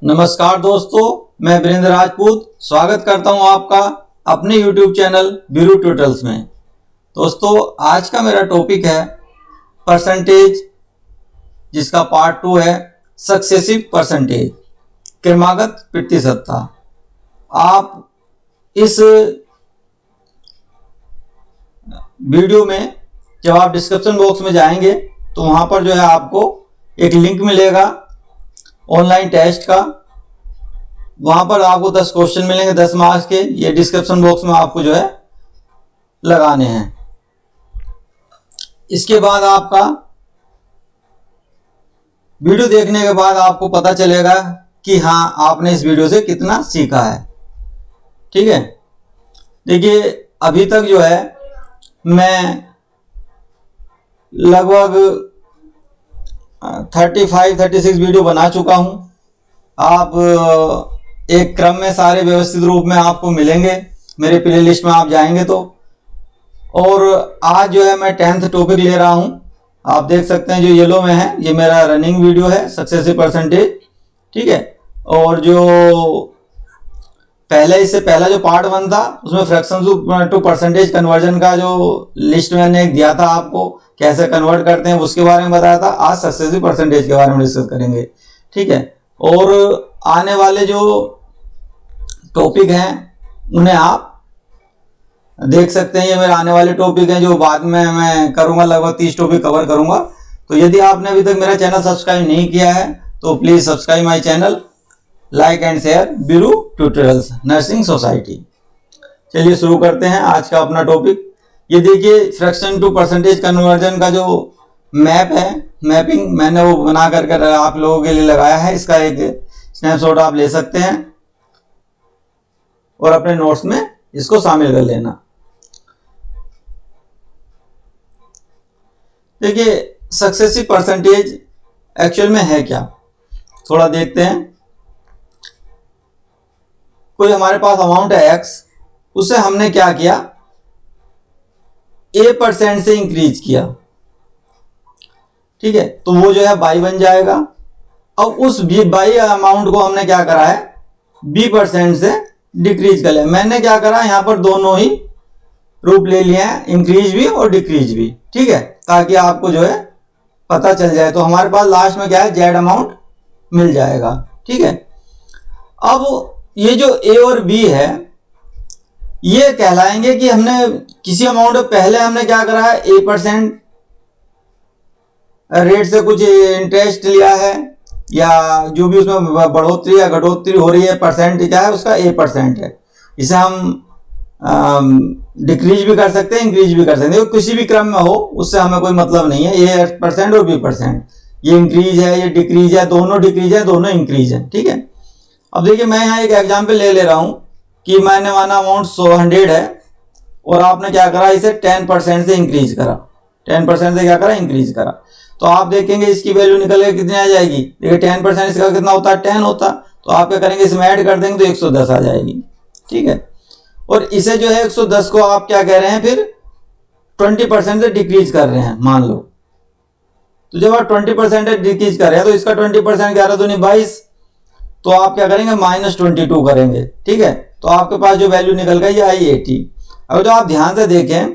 नमस्कार दोस्तों, मैं वीरेंद्र राजपूत स्वागत करता हूं आपका अपने YouTube चैनल बीरू ट्यूटोरियल्स में। दोस्तों, आज का मेरा टॉपिक है परसेंटेज, जिसका पार्ट 2 है सक्सेसिव परसेंटेज, क्रमागत प्रतिशतता। आप इस वीडियो में जब आप डिस्क्रिप्शन बॉक्स में जाएंगे तो वहां पर जो है आपको एक लिंक मिलेगा ऑनलाइन टेस्ट का। वहां पर आपको 10 क्वेश्चन मिलेंगे 10 मार्क्स के। ये डिस्क्रिप्शन बॉक्स में आपको जो है लगाने हैं। इसके बाद आपका वीडियो देखने के बाद आपको पता चलेगा कि हाँ, आपने इस वीडियो से कितना सीखा है। ठीक है, देखिए अभी तक जो है मैं लगभग 35-36 वीडियो बना चुका हूं। आप एक क्रम में सारे व्यवस्थित रूप में आपको मिलेंगे मेरे प्लेलिस्ट में आप जाएंगे तो। और आज जो है मैं 10th टॉपिक ले रहा हूं। आप देख सकते हैं जो येलो में है ये मेरा रनिंग वीडियो है, सक्सेसिव परसेंटेज। ठीक है, और जो इससे पहला जो पार्ट 1 था उसमें फ्रैक्शन टू परसेंटेज कन्वर्जन का जो लिस्ट मैंने एक दिया था आपको, कैसे कन्वर्ट करते हैं उसके बारे में बताया था। आज सक्सेसिव परसेंटेज के बारे में डिस्कस करेंगे। ठीक है, और आने वाले जो टॉपिक हैं उन्हें आप देख सकते हैं। ये मेरे आने वाले टॉपिक हैं जो बाद में मैं करूंगा, लगभग 30 टॉपिक कवर करूंगा। तो यदि आपने अभी तक मेरा चैनल सब्सक्राइब नहीं किया है तो please subscribe my channel, like and share Biru tutorials nursing society. चलिए शुरू करते हैं आज का अपना टॉपिक। ये देखिए फ्रैक्शन टू परसेंटेज कन्वर्जन का जो मैप है, मैपिंग मैंने वो बना करके आप लोगों के लिए लगाया है। इसका एक स्नैपशॉट आप ले सकते हैं और अपने नोट्स में इसको शामिल कर लेना। देखिए सक्सेसिव परसेंटेज एक्चुअल में है क्या, थोड़ा देखते हैं। कोई हमारे पास अमाउंट है x, उसे हमने क्या किया, a% से इंक्रीज किया। ठीक है, तो वो जो है y बन जाएगा। अब उस y अमाउंट को हमने क्या करा है, b% से डिक्रीज कर लिया। मैंने क्या करा, यहां पर दोनों ही रूप ले लिए हैं, इंक्रीज भी और डिक्रीज भी। ठीक है, ताकि आपको जो है पता चल जाए। तो हमारे पास लास्ट में क्या है, z अमाउंट मिल जाएगा। ठीक है, अब ये जो a और b है ये कहलाएंगे कि हमने किसी अमाउंट पहले हमने क्या करा है, a% रेट से कुछ इंटरेस्ट लिया है, या जो भी उसमें बढ़ोतरी या घटोतरी हो रही है परसेंट क्या है उसका a% है। इसे हम डिक्रीज भी कर सकते हैं, इंक्रीज भी कर सकते हैं, किसी भी क्रम में हो उससे हमें कोई मतलब नहीं है। a% और b%, ये इंक्रीज है ये डिक्रीज है, दोनों डिक्रीज है दोनों इंक्रीज है। ठीक है, अब देखिए मैं यहाँ एक एग्जाम्पल ले रहा हूं कि मैंने माना अमाउंट 100 है और आपने क्या करा, इसे 10% से इंक्रीज करा। 10% से क्या करा, इंक्रीज करा। तो आप देखेंगे इसकी वैल्यू निकल के कितनी आ जाएगी। देखिए 10% इसका कितना होता है, 10 होता। तो आप क्या करेंगे, इसमें ऐड कर देंगे तो 110 आ जाएगी। ठीक है, और इसे जो है 110 को आप क्या कह रहे हैं, फिर 20% से डिक्रीज कर रहे हैं मान लो। तो जब आप 20% डिक्रीज कर रहे हैं तो इसका 20% 11 दूनी 22, तो आप क्या करेंगे, -22 करेंगे। ठीक है, तो आपके पास जो वैल्यू निकल गई ये आई 80। अब जो आप ध्यान से देखें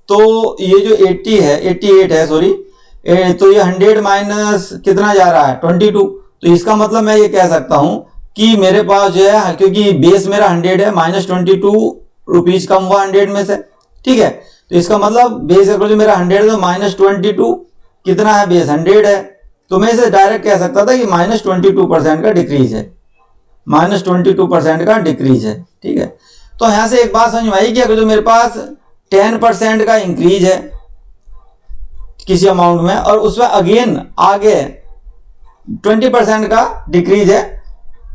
तो ये जो 80 है, 88 है सॉरी, तो ये 100 माइनस कितना जा रहा है, 22। तो इसका मतलब मैं ये कह सकता हूं कि मेरे पास जो है, क्योंकि बेस मेरा 100 है, -22 रुपीज कम हुआ 100 में से। ठीक है, तो इसका मतलब बेस जो मेरा 100 है तो -22 कितना है, बेस 100 है। तो मैं इसे डायरेक्ट कह सकता था कि -22% का डिक्रीज है, -22% का डिक्रीज है। ठीक है, तो यहां से एक बात समझ में आई कि अगर जो मेरे पास 10% का इंक्रीज है किसी अमाउंट में और उसमें अगेन आगे 20% का डिक्रीज है,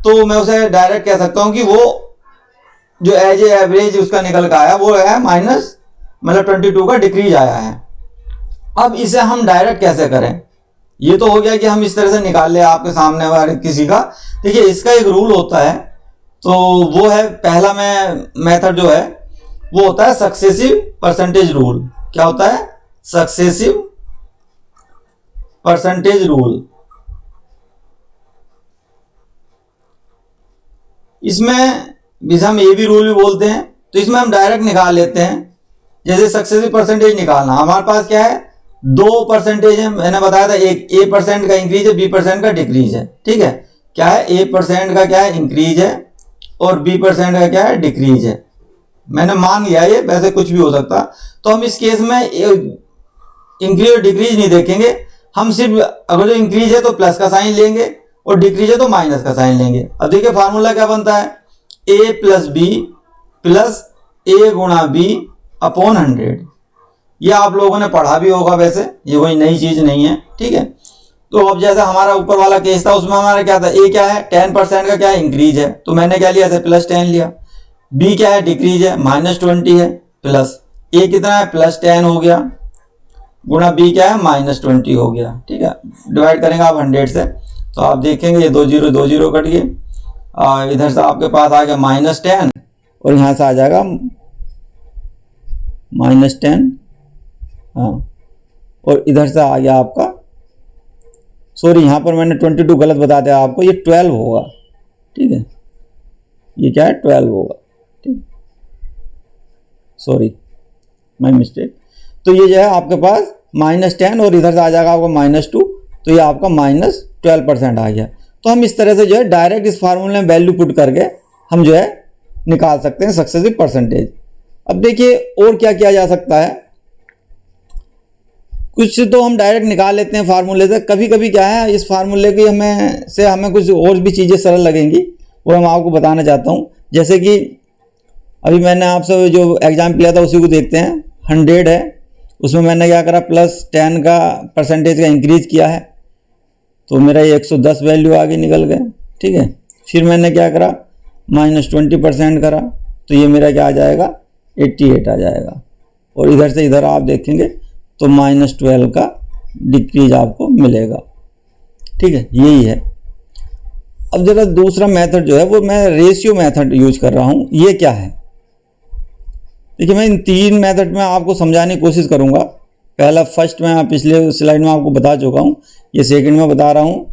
तो मैं उसे डायरेक्ट कह सकता हूं कि वो जो एज ए एवरेज उसका निकल का आया वो है -22 का डिक्रीज आया है। अब इसे हम डायरेक्ट कैसे करें, ये तो हो गया कि हम इस तरह से निकाल ले आपके सामने वाले किसी का। देखिए इसका एक रूल होता है, तो वो है पहला मेथड जो है वो होता है सक्सेसिव परसेंटेज रूल। क्या होता है, सक्सेसिव परसेंटेज रूल। इसमें जिसे हम ए बी रूल भी बोलते हैं, तो इसमें हम डायरेक्ट निकाल लेते हैं। जैसे सक्सेसिव परसेंटेज निकालना, हमारे पास क्या है, 2% है, मैंने बताया था, एक A% का इंक्रीज है, B% का डिक्रीज है। ठीक है, क्या है, A% का क्या है, इंक्रीज है, और B% का क्या है, डिक्रीज है। मैंने मान लिया, ये वैसे कुछ भी हो सकता। तो हम इस केस में इंक्रीज और डिक्रीज नहीं देखेंगे, हम सिर्फ अगर जो इंक्रीज है तो प्लस का साइन लेंगे और डिक्रीज है तो माइनस का साइन लेंगे। अब देखिए फार्मूला क्या बनता है, A plus B plus A गुणा बी अपॉन 100। ये आप लोगों ने पढ़ा भी होगा, वैसे ये कोई नई चीज नहीं है। ठीक है, तो अब जैसा हमारा ऊपर वाला केस था, उसमें हमारा क्या था, A क्या है, 10% का क्या है, इंक्रीज है, तो मैंने क्या लिया, प्लस 10 लिया। B क्या है, डिक्रीज है, -20 है, प्लस A कितना है, +10 हो गया, गुणा B क्या है, -20 हो गया। ठीक है, डिवाइड करेंगे आप 100 से, तो आप देखेंगे ये 2 0 कट गए, और इधर से आपके पास आ गया -10, और यहाँ से आ जाएगा -10, हाँ, और इधर से आ गया आपका, सॉरी यहाँ पर मैंने 22 गलत बता दिया आपको, ये 12 होगा। ठीक है, ये क्या है, 12 होगा। ठीक, सॉरी माय मिस्टेक। तो ये जो है आपके पास -10, और इधर से आ जाएगा आपका -2, तो ये आपका -12% आ गया। तो हम इस तरह से जो है डायरेक्ट इस फार्मूले में वैल्यू पुट करके हम जो है निकाल सकते हैं सक्सेसिव परसेंटेज। अब देखिए और क्या किया जा सकता है, कुछ तो हम डायरेक्ट निकाल लेते हैं फार्मूले से। कभी कभी क्या है, इस फार्मूले की हमें कुछ और भी चीज़ें सरल लगेंगी, वो मैं आपको बताना चाहता हूँ। जैसे कि अभी मैंने आपसे जो एग्जाम्पल लिया था उसी को देखते हैं। 100 है, उसमें मैंने क्या करा, +10 का परसेंटेज का इंक्रीज किया है, तो मेरा ये 110 वैल्यू आगे निकल गए। ठीक है, फिर मैंने क्या करा, -20% करा, तो ये मेरा क्या आ जाएगा, 88 आ जाएगा, और इधर से इधर आप देखेंगे तो -12 का डिक्रीज आपको मिलेगा। ठीक है, यही है। अब जरा दूसरा मेथड जो है वो मैं रेशियो मेथड यूज कर रहा हूँ। ये क्या है, देखिए मैं इन 3 मेथड में आपको समझाने की कोशिश करूँगा। पहला फर्स्ट मैं पिछले स्लाइड में आपको बता चुका हूँ, ये सेकंड में बता रहा हूँ।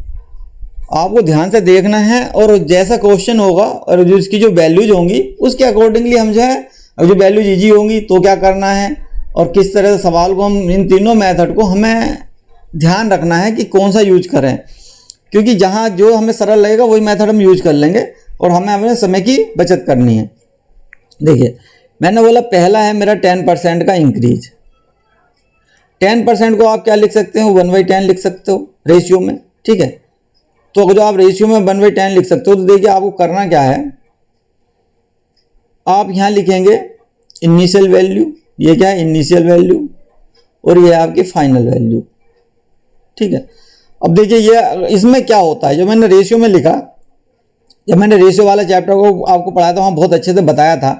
आपको ध्यान से देखना है, और जैसा क्वेश्चन होगा और जो इसकी जो वैल्यूज होंगी उसके अकॉर्डिंगली हम जो है, अब जो वैल्यूज ईजी होंगी तो क्या करना है, और किस तरह से सवाल को हम, इन तीनों मेथड को हमें ध्यान रखना है कि कौन सा यूज करें, क्योंकि जहाँ जो हमें सरल लगेगा वही मेथड हम यूज कर लेंगे, और हमें अपने समय की बचत करनी है। देखिए मैंने बोला पहला है मेरा 10% का इंक्रीज। 10% को आप क्या लिख सकते हो, 1/10 लिख सकते हो रेशियो में। ठीक है, तो अगर जो आप रेशियो में 1/10 लिख सकते हो, तो देखिए आपको करना क्या है, आप यहाँ लिखेंगे इनिशियल वैल्यू, ये क्या है, इनिशियल वैल्यू, और ये आपकी फाइनल वैल्यू। ठीक है, अब देखिए ये इसमें क्या होता है, जो मैंने रेशियो में लिखा, जब मैंने रेशियो वाला चैप्टर को आपको पढ़ाया था, वहाँ बहुत अच्छे से बताया था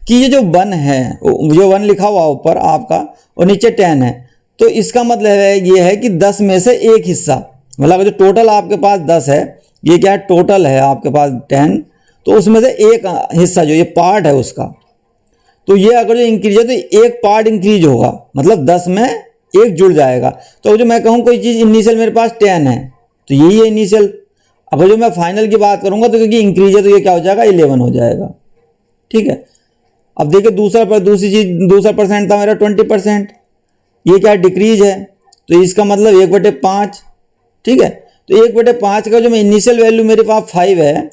कि ये जो 1 है, जो 1 लिखा हुआ ऊपर आपका और नीचे 10 है, तो इसका मतलब है ये है कि 10 में से एक हिस्सा, मतलब जो टोटल आपके पास 10 है, ये क्या है, टोटल है आपके पास 10, तो उसमें से एक हिस्सा जो ये पार्ट है उसका, तो ये अगर जो इंक्रीज है तो एक पार्ट इंक्रीज होगा, मतलब 10 में एक जुड़ जाएगा। तो जो मैं कहूँ कोई चीज़ इनिशियल मेरे पास 10 है, तो यही है इनिशियल। अब जो मैं फाइनल की बात करूँगा तो क्योंकि इंक्रीज है तो ये क्या हो जाएगा, 11 हो जाएगा। ठीक है, अब देखिए दूसरी चीज़, दूसरा परसेंट था मेरा 20%, ये क्या डिक्रीज है, तो इसका मतलब 1/5। ठीक है, तो 1/5 का जो मैं इनिशियल वैल्यू मेरे पास 5 है,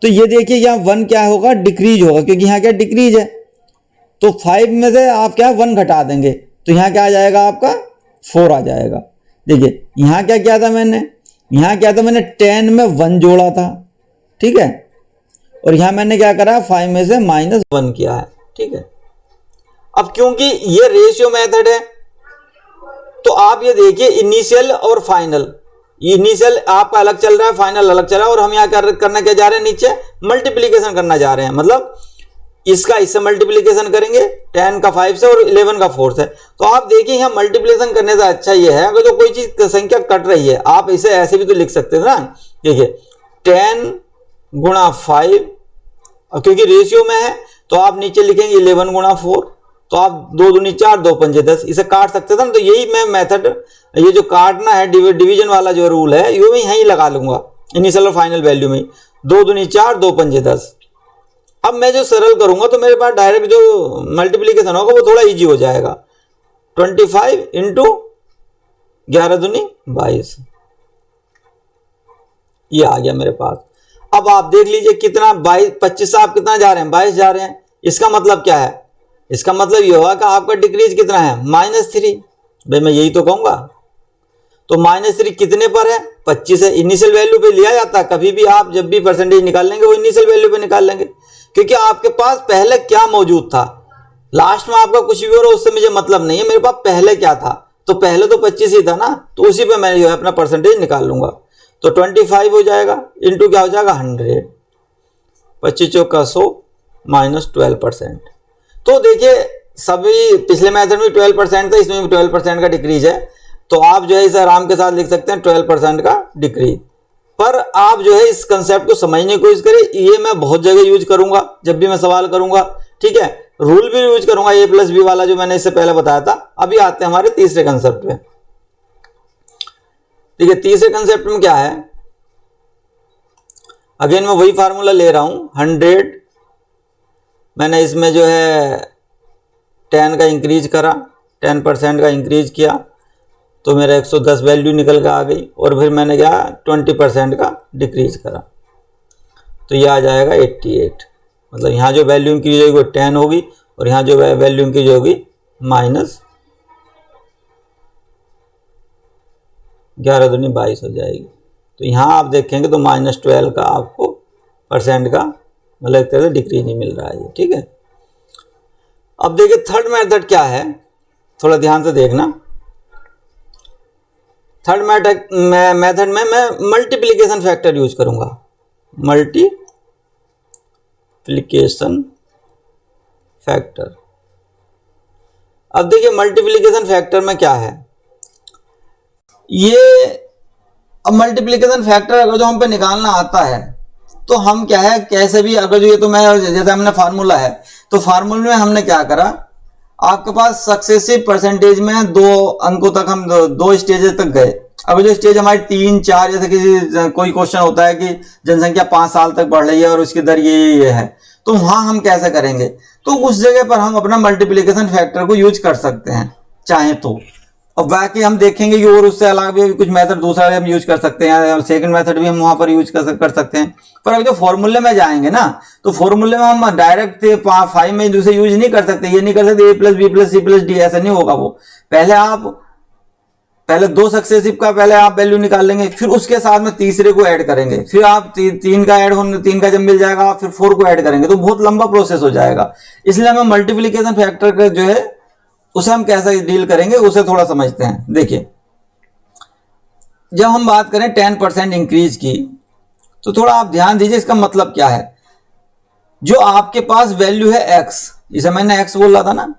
तो ये देखिए यहाँ 1 क्या होगा, डिक्रीज होगा, क्योंकि यहाँ क्या डिक्रीज है, तो 5 में से आप क्या 1 घटा देंगे, तो यहाँ क्या आ जाएगा आपका 4 आ जाएगा। देखिए यहाँ क्या किया था मैंने, यहाँ क्या था, मैंने 10 में 1 जोड़ा था। ठीक है, और यहाँ मैंने क्या करा, 5 में से -1 किया है। ठीक है, अब क्योंकि ये रेशियो मेथड है, तो आप ये देखिए इनिशियल और फाइनल, इनिशियल आपका अलग चल रहा है, फाइनल अलग चल रहा है, और हम यहाँ करना क्या जा रहे हैं, नीचे मल्टीप्लीकेशन करना जा रहे हैं, मतलब इसका इससे मल्टीप्लीकेशन करेंगे, 10 का 5 से और 11 का 4 से। तो आप देखिए यहाँ मल्टीप्लीकेशन करने से अच्छा ये है, अगर जो कोई चीज संख्या कट रही है, आप इसे ऐसे भी तो लिख सकते हैं ना। देखिए 10 गुणा 5, क्योंकि रेशियो में है तो आप नीचे लिखेंगे 11 गुणा 4, तो आप 2 दूनी 4, 2 पंजे 10, इसे काट सकते थे ना। तो यही मैं मेथड, ये जो काटना है डिवीजन वाला जो रूल है, ये मैं यहीं लगा लूंगा इनिशियल और फाइनल वैल्यू में, 2 दूनी 4, 2 पंजे 10। अब मैं जो सरल करूंगा तो मेरे पास डायरेक्ट जो मल्टीप्लीकेशन होगा वो थोड़ा इजी हो जाएगा। 25 इंटू 11 दूनी 22, ये आ गया मेरे पास। अब आप देख लीजिए कितना 25 से आप कितना जा रहे हैं, 22 जा रहे हैं। इसका मतलब क्या है, इसका मतलब ये होगा कि आपका डिक्रीज कितना है, -3। भाई मैं यही तो कहूंगा। तो -3 कितने पर है, 25 है। इनिशियल वैल्यू पे लिया जाता है, कभी भी आप जब भी परसेंटेज निकाल लेंगे वो इनिशियल वैल्यू पे निकाल लेंगे, क्योंकि आपके पास पहले क्या मौजूद था। लास्ट में आपका कुछ भी हो रहा है उससे मुझे मतलब नहीं है, मेरे पास पहले क्या था, तो पहले तो 25 ही था ना, तो उसी पे मैं जो है अपना परसेंटेज निकाल लूंगा। तो 25 हो जाएगा इंटू क्या हो जाएगा 100, 25 चौका 100 माइनस 12%। तो देखिए सभी पिछले मेथड में 12% था, इसमें भी 12% का डिक्रीज है। तो आप जो है इसे आराम के साथ लिख सकते हैं 12% का डिक्रीज। पर आप जो है इस कंसेप्ट को समझने की कोशिश करें, ये मैं बहुत जगह यूज करूंगा जब भी मैं सवाल करूंगा, ठीक है। रूल भी यूज करूंगा A+B वाला जो मैंने इससे पहले बताया था। अभी आते हैं हमारे तीसरे कंसेप्ट में। ठीक है, तीसरे कंसेप्ट में क्या है, अगेन मैं वही फार्मूला ले रहा हूं 100, मैंने इसमें जो है 10 का इंक्रीज करा, 10% का इंक्रीज किया तो मेरा 110 वैल्यू निकल के आ गई, और फिर मैंने क्या 20% का डिक्रीज करा तो ये आ जाएगा 88। मतलब यहाँ जो वैल्यू इंक्रीज होगी वो 10 होगी, और यहाँ जो वैल्यू इंक्रीज होगी -11 दूनी 22 हो जाएगी। तो यहाँ आप देखेंगे तो -12 का आपको परसेंट का मतलब एक तरह से डिक्रीज नहीं मिल रहा है, ठीक है। अब देखिए थर्ड मेथड क्या है, थोड़ा ध्यान से देखना। थर्ड मेथड में मैं मल्टीप्लिकेशन फैक्टर यूज करूंगा, मल्टीप्लिकेशन फैक्टर। अब देखिए मल्टीप्लिकेशन फैक्टर में क्या है, ये अब मल्टीप्लिकेशन फैक्टर अगर जो हम पे निकालना आता है तो हम क्या है कैसे भी, अगर जो ये तो मैं जैसे हमने फार्मूला है तो फार्मूले में हमने क्या करा, आपके पास सक्सेसिव परसेंटेज में 2 अंकों तक हम 2 स्टेजेस तक गए। अब जो स्टेज हमारी 3, 4, जैसे किसी कोई क्वेश्चन होता है कि जनसंख्या 5 साल तक बढ़ रही है और उसकी दर ये है, तो वहां हम कैसे करेंगे, तो उस जगह पर हम अपना मल्टीप्लिकेशन फैक्टर को यूज कर सकते हैं चाहे तो। और बाकी हम देखेंगे कि और उससे अलग भी कुछ मेथड दूसरा हम यूज कर सकते हैं, सेकंड मेथड भी हम वहां पर यूज कर सकते हैं। पर अगर जो फॉर्मूले में जाएंगे ना, तो फॉर्मूले में हम डायरेक्ट 5 में दूसरे यूज नहीं कर सकते, ये नहीं कर सकते A+B+C+D, ऐसा नहीं होगा वो। पहले 2 सक्सेसिव का पहले आप वैल्यू निकाल लेंगे, फिर उसके साथ में तीसरे को ऐड करेंगे, फिर आप 3 का ऐड होने 3 का जब मिल जाएगा फिर 4 को ऐड करेंगे, तो बहुत लंबा प्रोसेस हो जाएगा। इसलिए हमें मल्टीप्लिकेशन फैक्टर का जो है उसे हम कैसे डील करेंगे उसे थोड़ा समझते हैं। देखिए जब हम बात करें 10% इंक्रीज की, तो थोड़ा आप ध्यान दीजिए इसका मतलब क्या है। जो आपके पास वैल्यू है x, इसे मैंने x बोल रहा था ना,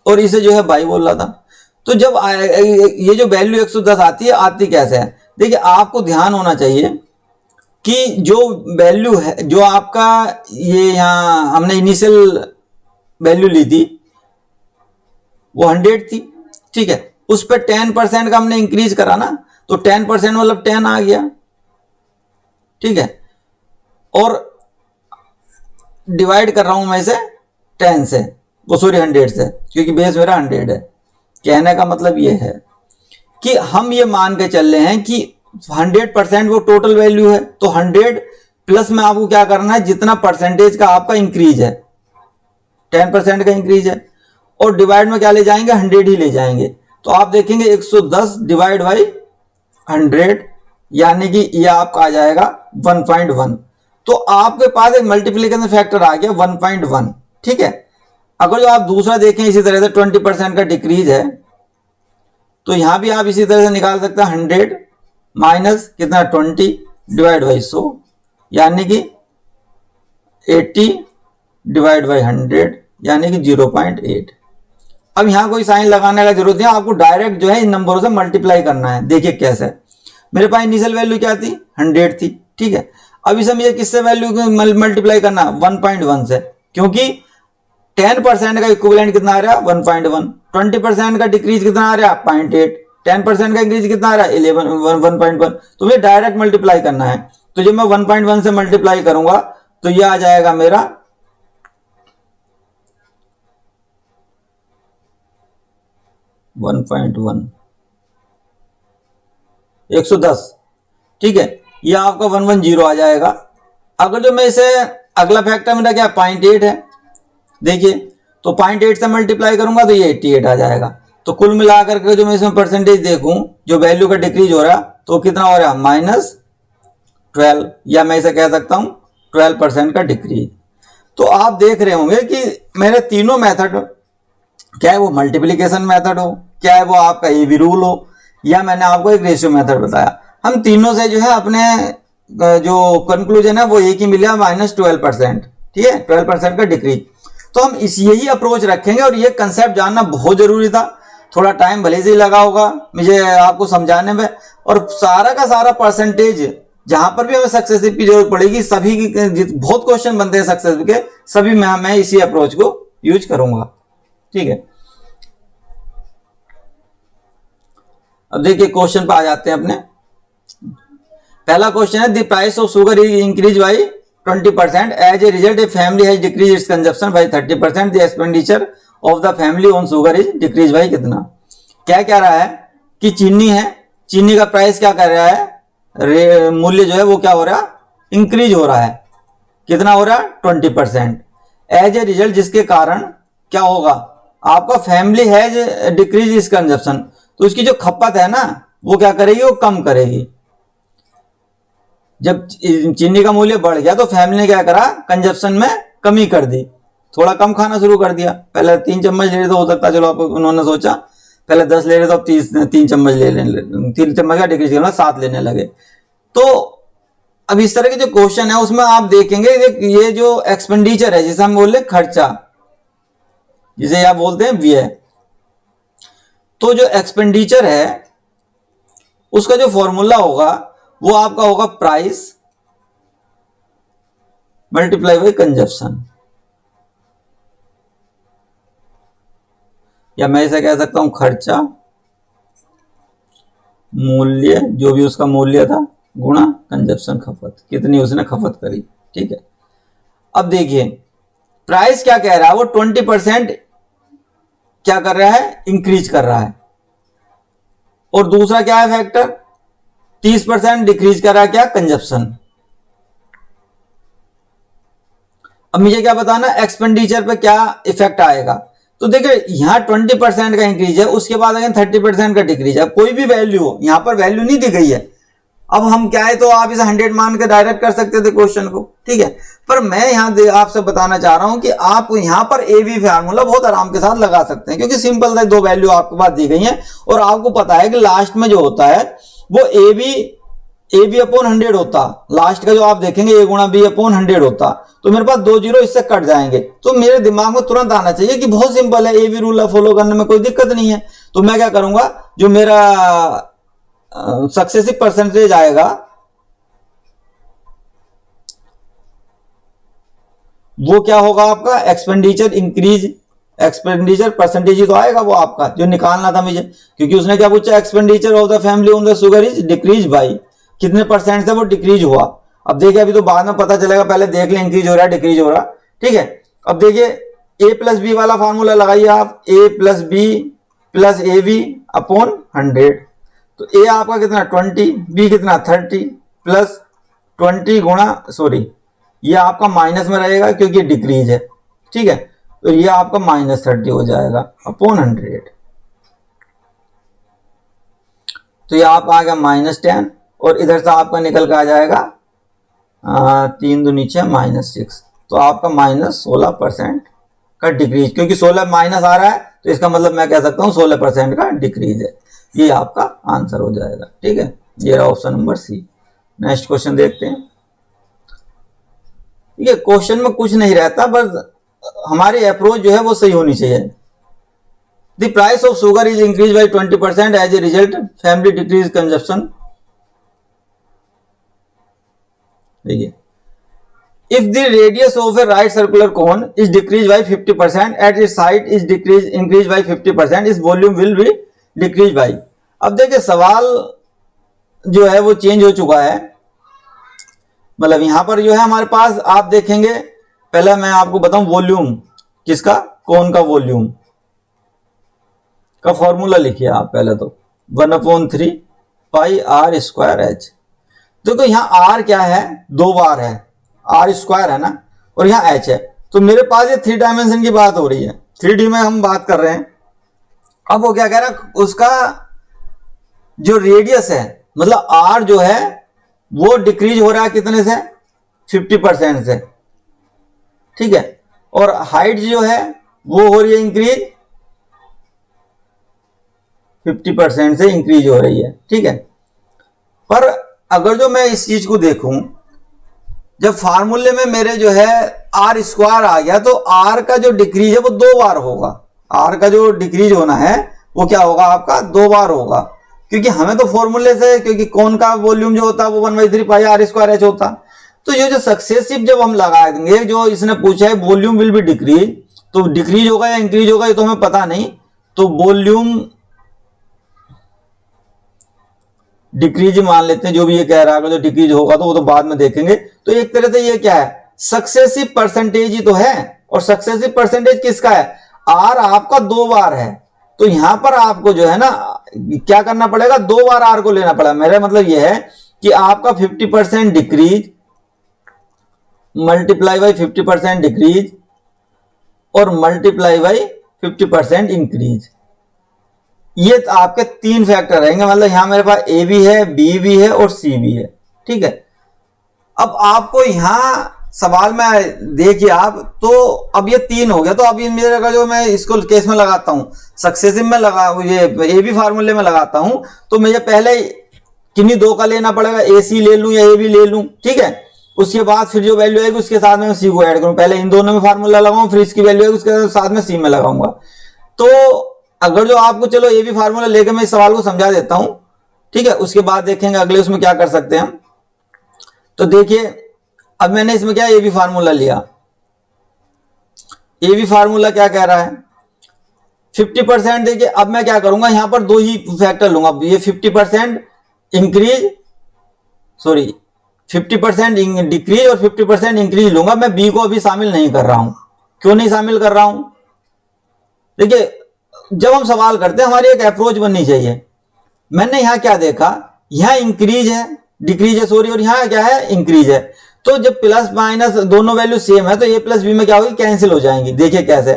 और इसे जो है y बोल रहा था, तो जब ये जो वैल्यू 110 आती कैसे है, देखिए आपको ध्यान होना चाहिए कि जो वैल्यू है, जो आपका ये यहाँ हमने इनिशियल वैल्यू ली थी वो 100 थी, ठीक है। उस पर 10% का हमने इंक्रीज करा ना, तो 10% मतलब 10 आ गया, ठीक है। और डिवाइड कर रहा हूं मैं इसे 10 से, वो सॉरी 100 से, क्योंकि बेस मेरा 100 है। कहने का मतलब ये है कि हम ये मान के चल रहे हैं कि 100% वो टोटल वैल्यू है, तो 100 प्लस में आपको क्या करना है, जितना परसेंटेज का आपका इंक्रीज है, 10% का इंक्रीज है, और डिवाइड में क्या ले जाएंगे, 100 ही ले जाएंगे। तो आप देखेंगे 110 डिवाइड बाई 100, यानी कि ये आपका आ जाएगा 1.1। तो आपके पास एक मल्टीप्लिकेशन फैक्टर आ गया 1.1, ठीक है। अगर जो आप दूसरा देखें इसी तरह से 20% का डिक्रीज है, तो यहां भी आप इसी तरह से निकाल सकते हैं 100 माइनस कितना 20 डिवाइड बाई 100, यानी कि 80 डिवाइड बाई 100, यानी कि 0.8। अब यहां कोई साइन लगाने का जरूरत नहीं, आपको डायरेक्ट जो है इन नंबरों से मल्टीप्लाई करना है। देखिए कैसे, मेरे पास इनिशियल वैल्यू क्या थी, 100 थी, ठीक है। अब इसे मुझे किससे वैल्यू मल्टीप्लाई करना, 1.1 से, क्योंकि 10% का इक्विवेलेंट कितना आ रहा है 1.1, 20% का डिक्रीज कितना आ रहा है 0.8, 10% का इंक्रीज कितना आ रहा है 1.1, तो मुझे डायरेक्ट मल्टीप्लाई करना है। तो जब मैं 1.1 से मल्टीप्लाई करूंगा तो ये आ जाएगा मेरा 1.1 110, ठीक है, ये आपका 110 आ जाएगा। अगर जो मैं इसे अगला फैक्टर मेरा क्या 0.8 है, देखिए तो 0.8 से मल्टीप्लाई करूंगा तो ये 88 आ जाएगा। तो कुल मिलाकर के जो मैं इसमें परसेंटेज देखूं जो वैल्यू का डिक्रीज हो रहा तो कितना हो रहा है -12, या मैं इसे कह सकता हूं 12% का डिक्रीज। तो आप देख रहे होंगे कि मेरे तीनों मेथड, क्या है वो मल्टीप्लिकेशन मेथड हो, क्या है वो आपका एबी रूल हो, या मैंने आपको एक रेशियो मेथड बताया, हम तीनों से जो है अपने जो कंक्लूजन है वो एक ही मिला -12%, ठीक है, 12% का डिक्रीज। तो हम यही अप्रोच रखेंगे और ये कंसेप्ट जानना बहुत जरूरी था। थोड़ा टाइम भले से लगा होगा मुझे आपको समझाने में, और सारा का सारा परसेंटेज जहां पर भी हमें सक्सेसिव की जरूरत पड़ेगी, सभी की बहुत क्वेश्चन बनते हैं सक्सेसिव के, सभी में मैं इसी अप्रोच को यूज करूंगा, ठीक है। अब देखिए क्वेश्चन पे आ जाते हैं अपने। पहला क्वेश्चन है the price of sugar is increase by 20%, as a result a family has decrease its consumption by 30%, the expenditure of the family on sugar is decrease by कितना। क्या कह रहा है कि चीनी है, चीनी का प्राइस क्या कर रहा है, मूल्य जो है वो क्या हो रहा है इंक्रीज हो रहा है, कितना हो रहा है 20%, एज ए रिजल्ट जिसके कारण क्या होगा आपका फैमिली हैज डिक्रीज इस कंजप्शन, तो उसकी जो खपत है ना वो क्या करेगी, वो कम करेगी। जब चीनी का मूल्य बढ़ गया तो फैमिली ने क्या करा, कंजप्शन में कमी कर दी, थोड़ा कम खाना शुरू कर दिया। पहले 3 चम्मच ले रहे तो हो सकता है, चलो आप उन्होंने सोचा पहले 10 ले रहे तो अब 3 चम्मच ले लें, 3 चम्मच का डिक्रीज करना 7 लेने लगे। तो अब इस तरह के जो क्वेश्चन है उसमें आप देखेंगे ये जो एक्सपेंडिचर है जिसे हम बोल रहे खर्चा, जिसे आप बोलते हैं व्यय, तो जो एक्सपेंडिचर है उसका जो फॉर्मूला होगा वो आपका होगा प्राइस मल्टीप्लाई बाई कंजप्शन, या मैं इसे कह सकता हूं खर्चा मूल्य, जो भी उसका मूल्य था, गुणा कंजप्शन खपत, कितनी उसने खपत करी, ठीक है। अब देखिए प्राइस क्या कह रहा है, वो 20% क्या कर रहा है, इंक्रीज कर रहा है, और दूसरा क्या है फैक्टर 30% डिक्रीज कर रहा है, क्या कंजप्शन। अब मुझे क्या बताना एक्सपेंडिचर पे क्या इफेक्ट आएगा, तो देखिए यहां 20% का इंक्रीज है, उसके बाद अगर 30% का डिक्रीज है, कोई भी वैल्यू हो, यहां पर वैल्यू नहीं दी गई है। अब हम क्या है तो आप इसे 100 मान के डायरेक्ट कर सकते थे क्वेश्चन को, ठीक है, पर मैं यहां आपसे बताना चाह रहा हूं कि आप यहां पर एबी फार्मूला बहुत आराम के साथ लगा सकते हैं, क्योंकि सिंपल था, 2 वैल्यू आपके पास दी गई हैं और आपको पता है कि लास्ट में जो होता है वो ए बी अपॉन 100 होता, लास्ट का जो आप देखेंगे ए गुणा बी अपॉन 100 होता, तो मेरे पास 2 जीरो इससे कट जाएंगे। तो मेरे दिमाग में तुरंत आना चाहिए कि बहुत सिंपल है, ए बी रूल फॉलो करने में कोई दिक्कत नहीं है। तो मैं क्या करूंगा, जो मेरा सक्सेसिव परसेंटेज आएगा वो क्या होगा आपका एक्सपेंडिचर इंक्रीज, एक्सपेंडिचर परसेंटेज ही तो आएगा वो आपका जो निकालना था मुझे, क्योंकि उसने क्या पूछा expenditure of the family on the sugar is decrease by कितने % से वो डिक्रीज हुआ। अब देखिए अभी तो बाद में पता चलेगा, पहले देख लें इंक्रीज हो रहा है डिक्रीज हो रहा, ठीक है। अब देखिए ए प्लस बी वाला फॉर्मूला लगाइए आप, A plus B plus A B upon 100, तो ए आपका कितना 20, बी कितना 30 प्लस 20 गुणा सॉरी ये आपका माइनस में रहेगा क्योंकि डिक्रीज है, ठीक है, तो ये आपका -30 हो जाएगा अपॉन 100, तो ये आपका आ गया -10 और इधर से आपका निकल के आ जाएगा 3 2 नीचे -6, तो आपका -16% का डिक्रीज, क्योंकि 16 माइनस आ रहा है तो इसका मतलब मैं कह सकता हूं 16% का डिक्रीज है, ये आपका आंसर हो जाएगा, ठीक है। ये रहा option number C. Next question देखते हैं। ठीक है, क्वेश्चन में कुछ नहीं रहता, बस हमारी अप्रोच जो है वो सही होनी चाहिए। The price of sugar is increase by 20% as a result family decrease consumption. देखिए if the radius of a right circular cone is decreased by 50% at its side is increased by 50%, इस volume will be decreased by। अब देखिए सवाल जो है वो change हो चुका है, मतलब यहां पर जो है हमारे पास आप देखेंगे, पहले मैं आपको बताऊं वॉल्यूम किसका, कोन का वॉल्यूम, का फॉर्मूला लिखिए आप पहले तो 1/3 पाई आर स्क्वायर एच। देखो यहाँ आर क्या है, 2 बार है, आर स्क्वायर है ना, और यहाँ एच है। तो मेरे पास ये 3 डायमेंशन की बात हो रही है, 3D में हम बात कर रहे हैं। अब वो क्या कह रहा है, उसका जो रेडियस है, मतलब आर जो है वो डिक्रीज हो रहा है कितने से, 50% से, ठीक है। और हाइट जो है वो हो रही है इंक्रीज 50% से इंक्रीज हो रही है, ठीक है। पर अगर जो मैं इस चीज को देखूं, जब फार्मूले में मेरे जो है आर स्क्वायर आ गया, तो आर का जो डिक्रीज है वो 2 बार होगा। आर का जो डिक्रीज होना है वो क्या होगा आपका, 2 बार होगा, क्योंकि हमें तो फॉर्मूले से, क्योंकि कौन का वॉल्यूम जो होता है वो 1/3 पाई आर स्क्वायर एच होता। तो ये जो सक्सेसिव जब हम लगा देंगे, जो इसने पूछा है वॉल्यूम विल बी डिक्रीज, तो डिक्रीज होगा या इंक्रीज होगा ये तो हमें पता नहीं। तो वॉल्यूम डिक्रीज मान लेते हैं, जो भी ये कह रहा है, जो डिक्रीज होगा तो वो तो बाद में देखेंगे। तो एक तरह से ये क्या है, सक्सेसिव परसेंटेज ही तो है। और सक्सेसिव परसेंटेज किसका है, आर आपका 2 बार है। तो यहां पर आपको जो है ना क्या करना पड़ेगा, 2 बार आर को लेना पड़ेगा। मेरा मतलब ये है कि आपका 50% डिक्रीज मल्टीप्लाई बाई 50% डिक्रीज और मल्टीप्लाई बाई 50% इंक्रीज, ये आपके 3 फैक्टर रहेंगे। मतलब यहां मेरे पास ए भी है, बी भी है और सी भी है, ठीक है। अब आपको यहां सवाल में देखिए आप, तो अब ये 3 हो गया। तो अब ये मेरे का जो मैं इसको केस में लगाता हूं, सक्सेसिव में लगा, ये ए बी फार्मूले में लगाता हूं, तो मुझे पहले किन्हीं 2 का लेना पड़ेगा, ए सी ले लूं या ए बी ले लूं, ठीक है। उसके बाद फिर जो वैल्यू आएगी उसके साथ में सी को ऐड करूं। पहले इन दोनों में फार्मूला लगाऊं, फिर इसकी वैल्यू आएगी उसके साथ में सी में लगाऊंगा। तो अगर जो आपको, चलो ये भी फार्मूला लेकर मैं इस सवाल को समझा देता हूं, ठीक है। उसके बाद देखेंगे अगले उसमें क्या कर सकते हैं हम। तो देखिए अब मैंने इसमें क्या, ये भी फार्मूला लिया। ये भी फार्मूला क्या कह रहा है, 50%। देखिए अब मैं क्या करूंगा, यहां पर 2 ही फैक्टर लूंगा। ये 50% इंक्रीज, सॉरी 50% डिक्रीज और 50% इंक्रीज लूंगा। मैं बी को अभी शामिल नहीं कर रहा हूं। क्यों नहीं शामिल कर रहा हूं, देखिए जब हम सवाल करते हैं हमारी एक अप्रोच बननी चाहिए। मैंने यहां क्या देखा, यहां इंक्रीज है, डिक्रीज है सॉरी, और यहां क्या है, इंक्रीज है। तो जब प्लस माइनस दोनों वैल्यू सेम है तो ए प्लस बी में क्या होगी, कैंसिल हो जाएंगी। देखिए कैसे,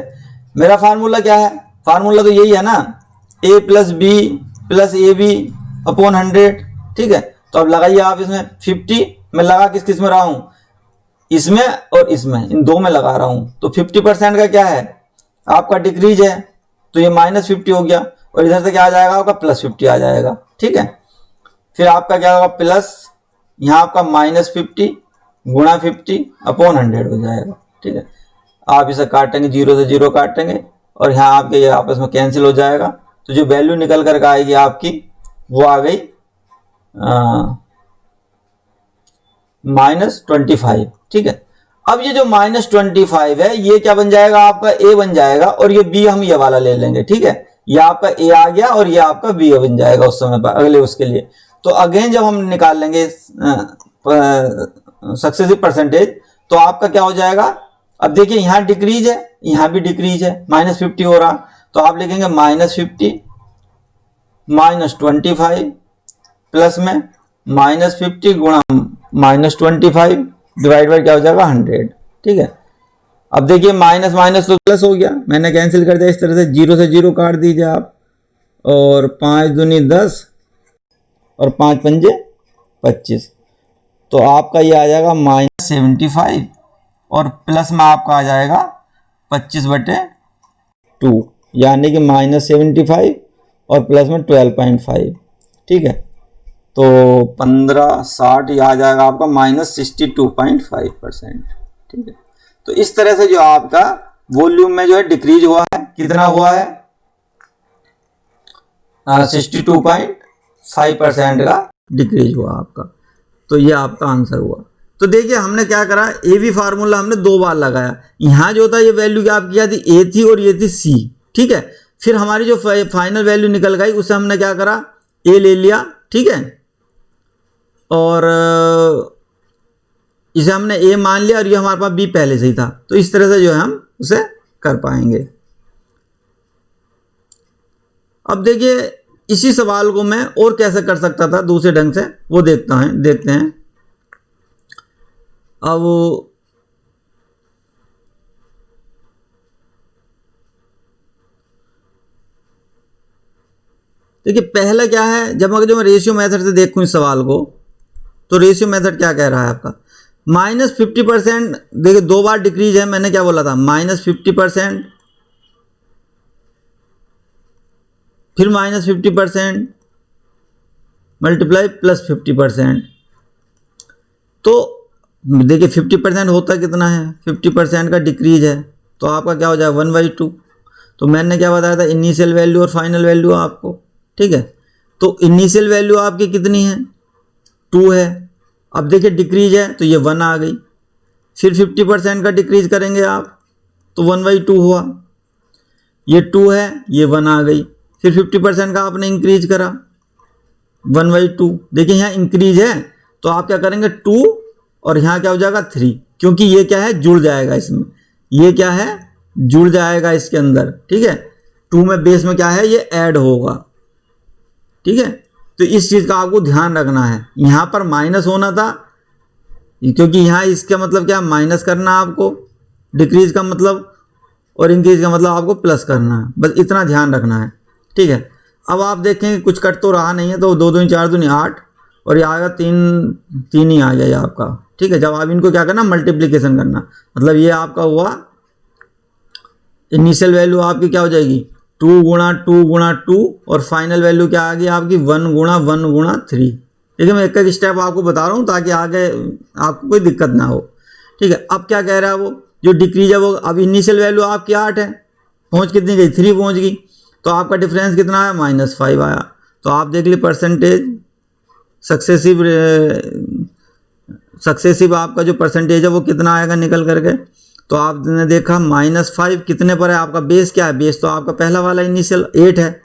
मेरा फार्मूला क्या है, फार्मूला तो यही है ना, A plus B plus A B upon 100, ठीक है। तो अब लगाइए आप इसमें 50, मैं लगा किस किस में रहा हूं, इसमें और इसमें, इन 2 में लगा रहा हूं। तो 50% का क्या है आपका डिक्रीज है, तो ये -50 हो गया, और इधर से क्या आ जाएगा आपका +50 आ जाएगा, ठीक है। फिर आपका क्या होगा, प्लस यहां आपका -50 गुणा 50 अपॉन 100 हो जाएगा, ठीक है। आप इसे काटेंगे, 0 से 0 काटेंगे, और यहाँ आपके ये आपस में कैंसिल हो जाएगा। तो जो वैल्यू निकल करके आएगी आपकी वो आ गई -25, ठीक है। अब ये जो -25 है ये क्या बन जाएगा आपका, ए बन जाएगा, और ये बी हम ये वाला ले लेंगे, ठीक है। ये आपका ए आ गया और ये आपका बी बन जाएगा उस समय पर अगले उसके लिए। तो अगेन जब हम निकाल लेंगे सक्सेसिव परसेंटेज, तो आपका क्या हो जाएगा, अब देखिए यहाँ डिक्रीज है, यहाँ भी डिक्रीज है, -50 हो रहा। तो आप लिखेंगे -50 -25 प्लस में -50 गुणा -25 डिवाइड बाय क्या हो जाएगा 100, ठीक है। अब देखिए माइनस माइनस तो प्लस हो गया, मैंने कैंसिल कर दिया इस तरह से, 0 से 0 काट दीजिए आप, और 5 दूनी 10 और 5 पंजे 25। तो आपका ये आ जाएगा -75 और प्लस में आपका आ जाएगा 25/2, यानी कि -75 और प्लस में 12.5, ठीक है। तो 1560 ये आ जाएगा आपका -62.5%, ठीक है। तो इस तरह से जो आपका वॉल्यूम में जो है डिक्रीज हुआ है, कितना हुआ है 62.5% का डिक्रीज हुआ आपका। तो ये आपका आंसर हुआ। तो देखिए हमने क्या करा, ए बी फार्मूला हमने 2 बार लगाया। यहां जो था ये वैल्यू क्या आपकी क्या थी, ए थी और ये थी सी, ठीक है। फिर हमारी जो फाइनल वैल्यू निकल गई उससे हमने क्या करा, ए ले लिया, ठीक है, और इसे हमने ए मान लिया, और ये हमारे पास बी पहले से ही था। तो इस तरह से जो है हम उसे कर पाएंगे। अब देखिए इसी सवाल को मैं और कैसे कर सकता था दूसरे ढंग से, वो देखते हैं। अब देखिए पहला क्या है, जब मैं रेशियो मेथड से देखूं इस सवाल को, तो रेशियो मेथड क्या कह रहा है आपका, -50%। देखिए 2 बार डिक्रीज है, मैंने क्या बोला था, -50%, फिर -50% मल्टीप्लाई +50%। तो देखिए 50% होता कितना है, 50% का डिक्रीज है, तो आपका क्या हो जाएगा 1/2। तो मैंने क्या बताया था, इनिशियल वैल्यू और फाइनल वैल्यू आपको, ठीक है। तो इनिशियल वैल्यू आपकी कितनी है, 2 है। अब देखिए डिक्रीज है तो ये 1 आ गई, फिर 50% का डिक्रीज करेंगे आप तो 1/2 हुआ, ये 2 है, ये 1 आ गई, फिर 50% का आपने इंक्रीज करा 1/2। देखिए यहाँ इंक्रीज है तो आप क्या करेंगे 2 और यहाँ क्या हो जाएगा 3, क्योंकि ये क्या है जुड़ जाएगा इसमें, ये क्या है जुड़ जाएगा इसके अंदर, ठीक है। 2 में बेस में क्या है ये ऐड होगा, ठीक है। तो इस चीज़ का आपको ध्यान रखना है। यहाँ पर माइनस होना था क्योंकि यहाँ इसका मतलब क्या माइनस करना आपको, डिक्रीज का मतलब, और इंक्रीज का मतलब आपको प्लस करना है, बस इतना ध्यान रखना है, ठीक है। अब आप देखेंगे कुछ कट तो रहा नहीं है, तो 2 दूनी 4 दूनी 8 और ये आएगा 3 ही आ गया ये आपका, ठीक है। जब आप इनको क्या करना मल्टीप्लिकेशन करना, मतलब ये आपका हुआ इनिशियल वैल्यू आपकी क्या हो जाएगी 2 गुणा 2 गुणा 2 और फाइनल वैल्यू क्या आ गई आपकी 1 गुणा 1 गुणा 3। ठीक है, मैं एक एक स्टेप आपको बता रहा हूँ ताकि आगे आपको कोई दिक्कत ना हो, ठीक है। अब क्या कह रहा है वो जो डिक्रीज है वो, अब इनिशियल वैल्यू आपकी 8 है, पहुँच कितनी गई 3 पहुँच गई, तो आपका डिफरेंस कितना आया -5 आया। तो आप देख ली परसेंटेज सक्सेसिव आपका जो परसेंटेज है वो कितना आएगा निकल करके। तो आपने देखा -5 कितने पर है, आपका बेस क्या है, बेस तो आपका पहला वाला इनिशियल 8 है,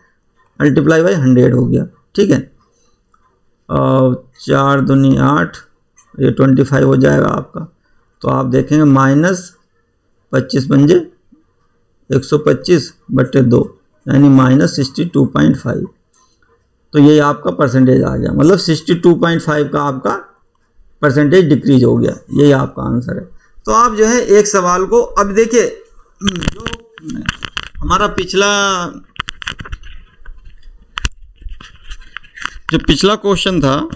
मल्टीप्लाई बाई 100 हो गया, ठीक है। 4 दूनी 8, ये 25 हो जाएगा आपका। तो आप देखेंगे -25 पंजे 125/2 यानी -62.5। तो ये आपका परसेंटेज आ गया, मतलब 62.5 का आपका परसेंटेज डिक्रीज हो गया, यही आपका आंसर है। तो आप जो है एक सवाल को, अब देखिए जो हमारा पिछला क्वेश्चन था,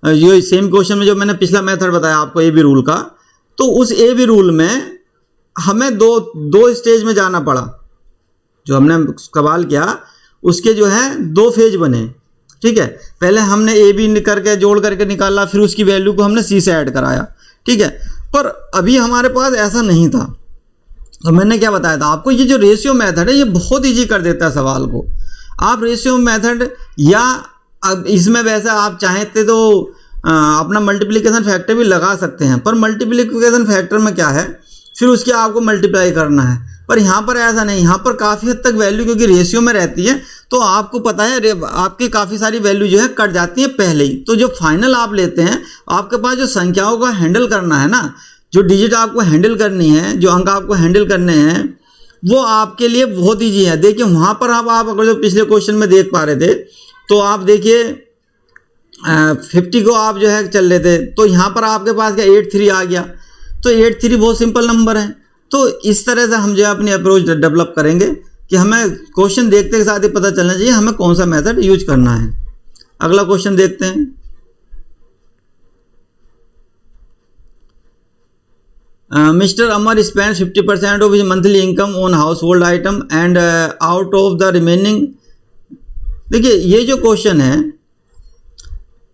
ये सेम क्वेश्चन में जो मैंने पिछला मेथड बताया आपको ए बी रूल का, तो उस ए बी रूल में हमें दो स्टेज में जाना पड़ा। जो हमने सवाल किया उसके जो है 2 फेज बने, ठीक है। पहले हमने ए बी करके जोड़ करके निकाला, फिर उसकी वैल्यू को हमने सी से ऐड कराया, ठीक है। पर अभी हमारे पास ऐसा नहीं था, तो मैंने क्या बताया था आपको, ये जो रेशियो मेथड है ये बहुत ईजी कर देता है सवाल को। आप रेशियो मेथड या अब इसमें वैसे आप चाहते तो अपना मल्टीप्लिकेशन फैक्टर भी लगा सकते हैं, पर मल्टीप्लिकेशन फैक्टर में क्या है फिर उसके आपको मल्टीप्लाई करना है, पर यहाँ पर ऐसा नहीं। यहाँ पर काफ़ी हद तक वैल्यू क्योंकि रेशियो में रहती है तो आपको पता है आपकी काफ़ी सारी वैल्यू जो है कट जाती है पहले ही। तो जो फाइनल आप लेते हैं, आपके पास जो संख्याओं का हैंडल करना है ना, जो डिजिट आपको हैंडल करनी है, जो अंक आपको हैंडल करने हैं, वो आपके लिए बहुत ईजी है। देखिए वहाँ पर अब आप अगर जो पिछले क्वेश्चन में देख पा रहे थे, तो आप देखिए 50 को आप जो है चल रहे थे, तो यहाँ पर आपके पास क्या 83 आ गया, तो 83 बहुत सिंपल नंबर है। तो इस तरह से हम जो है अपनी अप्रोच डेवलप करेंगे कि हमें क्वेश्चन देखते के साथ ही पता चलना चाहिए हमें कौन सा मेथड यूज करना है। अगला क्वेश्चन देखते हैं। Mister Amar spend 50% of his monthly income on house hold item and out of the remaining. देखिए ये जो क्वेश्चन है,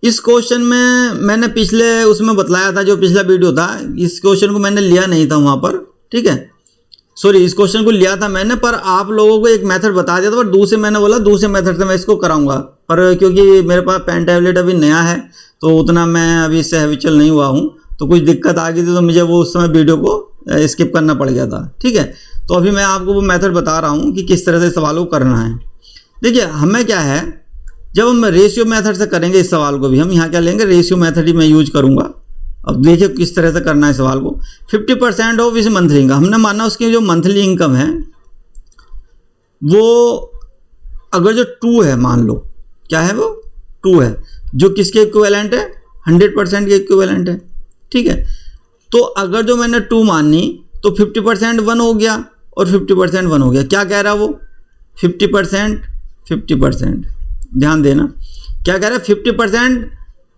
इस क्वेश्चन में मैंने पिछले उसमें बतलाया था, जो पिछला वीडियो था, इस क्वेश्चन को मैंने लिया नहीं था वहाँ पर, ठीक है। सॉरी, इस क्वेश्चन को लिया था मैंने, पर आप लोगों को एक मेथड बता दिया था, पर दूसरे मैंने बोला दूसरे मेथड से मैं इसको कराऊंगा, पर क्योंकि मेरे पास पेन टैबलेट अभी नया है तो उतना मैं अभी इससे हैबिचुअल नहीं हुआ हूँ, तो कुछ दिक्कत आ गई थी, तो मुझे वो उस समय वीडियो को स्किप करना पड़ गया था, ठीक है। तो अभी मैं आपको वो मेथड बता रहा हूँ कि किस तरह से सवालों को करना है। देखिए हमें क्या है, जब हम रेशियो मेथड से करेंगे इस सवाल को भी, हम यहाँ क्या लेंगे रेशियो मेथड ही मैं यूज करूँगा। अब देखिए किस तरह से करना है सवाल को। 50% ऑफ इस मंथली इनकम, हमने माना उसकी जो मंथली इनकम है वो अगर जो 2 है, मान लो क्या है वो 2 है, जो किसके इक्विवेलेंट है, 100% के इक्विवेलेंट है, ठीक है। तो अगर जो मैंने 2 मानी तो 50% 1 हो गया और 50% 1 हो गया। क्या कह रहा है वो, 50%, ध्यान देना क्या कह रहा है, 50%